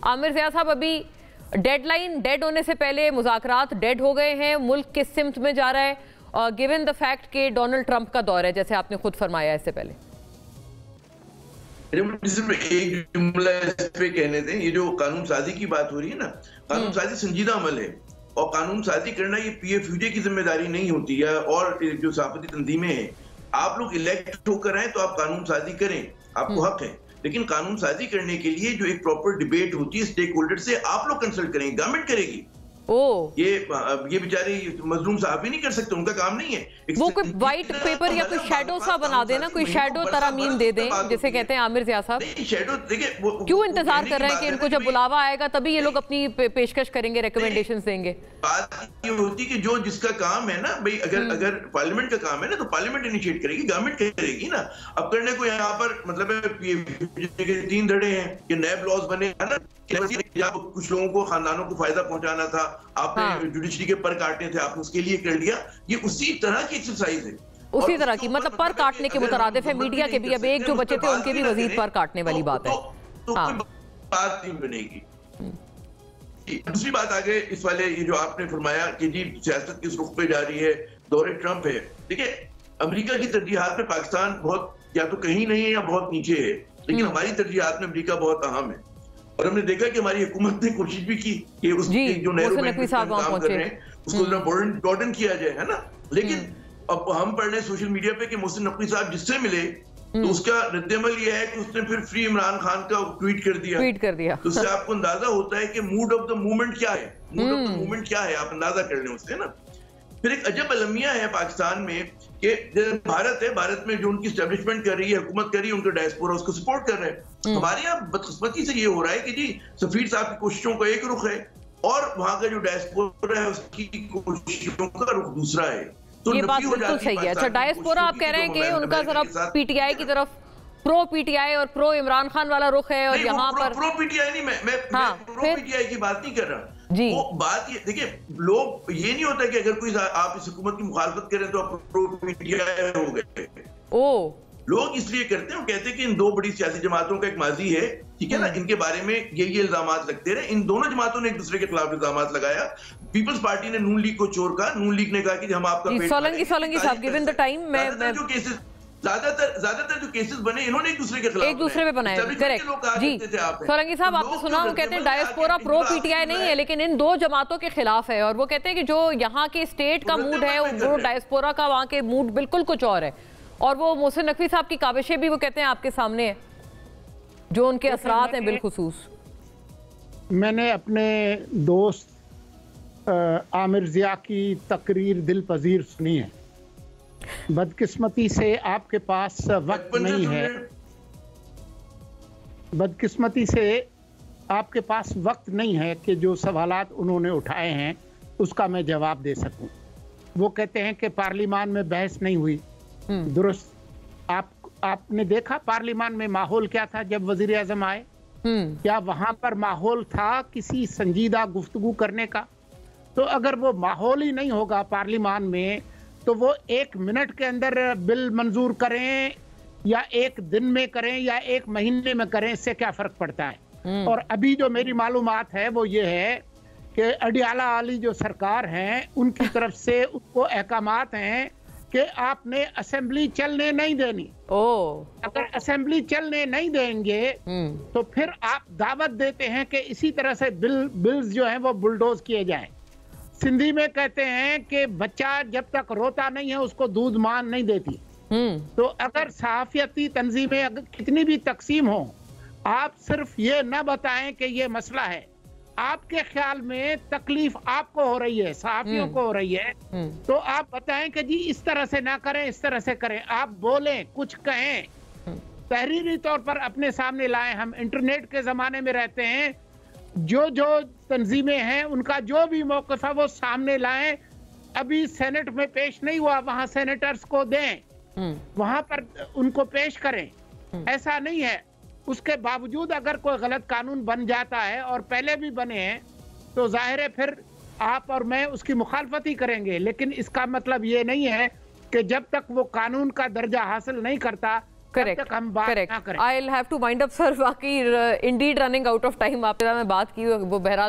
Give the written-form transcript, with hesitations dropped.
आमिर ज़िया साहब, अभी deadline dead होने से पहले मुज़ाकरात डेड हो गए हैं, मुल्क किस सिमत में जा रहा है, और गिवन द फैक्ट कि डोनाल्ड ट्रंप का दौर है, जैसे आपने खुद फरमाया इससे पहले? एक जुमला इस पे कहने दें, ये जो कानून साजी की बात हो रही है ना, कानून साजी संजीदा अमल है और कानून साजी करना ये PFUJ की जिम्मेदारी नहीं होती है। और जो सहाफती तंजीमें हैं, आप लोग इलेक्ट होकर आए तो आप कानून साजी करें, आपको हक है, लेकिन कानून साजी करने के लिए जो एक प्रॉपर डिबेट होती है स्टेक होल्डर से, आप लोग कंसल्ट करेंगे, गवर्नमेंट करेगी। ये बेचारे मजलूम साहब ही नहीं कर सकते, उनका काम नहीं है। वो कोई व्हाइट पेपर या कोई शैडो सा बना देना, कोई शैडो तरमीम दे दें, जैसे कहते हैं आमिर ज़िया साहब। शैडो देखिए, क्यों इंतजार कर रहे हैं कि इनको जब बुलावा आएगा तभी ये लोग अपनी पेशकश करेंगे, रिकमेंडेशंस देंगे? बात ये होती कि जो जिसका काम है ना भाई, अगर पार्लियामेंट का काम है ना तो पार्लियामेंट इनिशिएट करेगी, गवर्नमेंट करेगी ना। अब करने को यहाँ पर मतलब 3 धड़े हैं कि नए लॉज बने है ना, कुछ लोगों को, खानदानों को फायदा पहुंचाना था, आपने जुडिशरी के पर काटने थे, आपने उसके लिए कर लिया। ये उसी तरह की एक्सरसाइज है, उसी तरह की, मतलब पर काटने के मुतरादिफ है। मीडिया के भी अब एक जो बचे थे उनके भी मजीद पर काटने वाली बात है, तो कोई बात नहीं बनेगी। दूसरी बात आगे इस वाले ये जो आपने फरमाया कि जी सियासत किस रुख पे जा रही है, दौरे ट्रंप है। देखिए, अमेरिका की तरजीहात में पाकिस्तान बहुत या तो कहीं नहीं है या बहुत नीचे है, लेकिन हमारी तरजीहात में अमेरिका बहुत अहम है। और हमने देखा कि हमारी हुकूमत ने कोशिश भी की कि उस जो नेहरू काम कर रहे हैं उसको ब्रॉडन किया जाए, है ना। लेकिन अब हम पढ़ रहे हैं सोशल मीडिया पे कि मोहसिन नकवी साहब जिससे मिले तो उसका रद्दअमल ये है कि उसने फिर फ्री इमरान खान का ट्वीट कर दिया। तो उससे आपको अंदाजा होता है कि मूड ऑफ द मूवमेंट क्या है, आप अंदाजा कर लें उससे ना। फिर एक अजब अलमिया है पाकिस्तान में कि भारत है, भारत में जो उनकी स्टैब्लिशमेंट कर रही है, हुकूमत कर रही है, उनका डायस्पोरा उसको सपोर्ट कर रहे हैं। हमारे यहाँ बदकिस्मती से ये हो रहा है कि जी सफीर साहब की कोशिशों का एक रुख है और वहां का जो डायस्पोरा है उसकी कोशिशों का रुख दूसरा है। तो ये बात बिल्कुल सही है। अच्छा, डायस्पोरा आप कह रहे हैं कि उनका जरा PTI की तरफ प्रो PTI और प्रो इमरान खान वाला रुख है, और यहाँ पर प्रो PTI नहीं, मैं प्रो PTI की बात नहीं कर रहा जी। वो बात ये देखिए, लोग ये नहीं होता कि अगर कोई आप इस हुकूमत की मुखालफत करें तो आप प्रो PTI हो गए। लोग इसलिए करते हैं, वो कहते हैं कि इन दो बड़ी सियासी जमातों का एक माजी है, ठीक है ना, इनके बारे में ये इल्जामात लगते रहे। इन दोनों जमातों ने एक दूसरे के खिलाफ इल्जामात लगाया। पीपल्स पार्टी ने नून लीग को चोर कहा, नून लीग ने कहा कि हम आपका सोलंकी साहब गिवन द टाइम में जो केसेस ज्यादातर जो केसेस बने इन्होंने एक दूसरे के खिलाफ, एक दूसरे पे बनाए। करेक्ट जी। सोलंकी साहब, आपने सुना, वो कहते हैं डायस्पोरा प्रो PTI नहीं है लेकिन इन दो जमातों के खिलाफ है, और वो कहते हैं कि जो यहाँ के स्टेट का मूड है वो डायस्पोरा का वहाँ के मूड बिल्कुल कुछ और है। और वो मोहसिन नकवी साहब की काविशें भी वो कहते हैं आपके सामने है, जो उनके असरात हैं बिलखुसूस। मैंने अपने दोस्त आमिर ज़िया की तकरीर दिल पजीर सुनी है। बदकिस्मती से आपके पास वक्त नहीं है, बदकिस्मती से आपके पास वक्त नहीं है कि जो सवालात उन्होंने उठाए हैं उसका मैं जवाब दे सकूं। वो कहते हैं कि पार्लियामान में बहस नहीं हुई। दुरुस्त। आपने देखा पार्लियामान में माहौल क्या था जब वजीर आजम आए? क्या वहां पर माहौल था किसी संजीदा गुफ्तगू करने का? तो अगर वो माहौल ही नहीं होगा पार्लियामान में तो वो 1 मिनट के अंदर बिल मंजूर करें या 1 दिन में करें या 1 महीने में करें, इससे क्या फर्क पड़ता है? और अभी जो मेरी मालूमात है वो ये है कि अडियाला वाली जो सरकार है उनकी तरफ से उनको अहकामात हैं कि आपने असेंबली चलने नहीं देनी। अगर असेंबली चलने नहीं देंगे तो फिर आप दावत देते हैं कि इसी तरह से बिल्स जो हैं वो बुलडोज किए जाएं। सिंधी में कहते हैं कि बच्चा जब तक रोता नहीं है उसको दूध मां नहीं देती। तो अगर सहाफियती तंजीमें अगर कितनी भी तकसीम हो, आप सिर्फ ये न बताएं कि ये मसला है, आपके ख्याल में तकलीफ आपको हो रही है, सहाफियों को हो रही है, तो आप बताएं कि जी इस तरह से ना करें, इस तरह से करें। आप बोलें, कुछ कहें, तहरीरी तौर पर अपने सामने लाएं। हम इंटरनेट के जमाने में रहते हैं, जो तंजीमें हैं उनका जो भी मौक़िफ़ है वो सामने लाएं। अभी सेनेट में पेश नहीं हुआ, वहां सेनेटर्स को दें, वहां पर उनको पेश करें। ऐसा नहीं है। उसके बावजूद अगर कोई गलत कानून बन जाता है, और पहले भी बने हैं, तो जाहिर है फिर आप और मैं उसकी मुखालफत ही करेंगे। लेकिन इसका मतलब ये नहीं है कि जब तक वो कानून का दर्जा हासिल नहीं करता करेक्ट हम बात ना करें। I will have to wind up sir, बाकी indeed running out of time. आपसे मैं बात की वो बहरहाल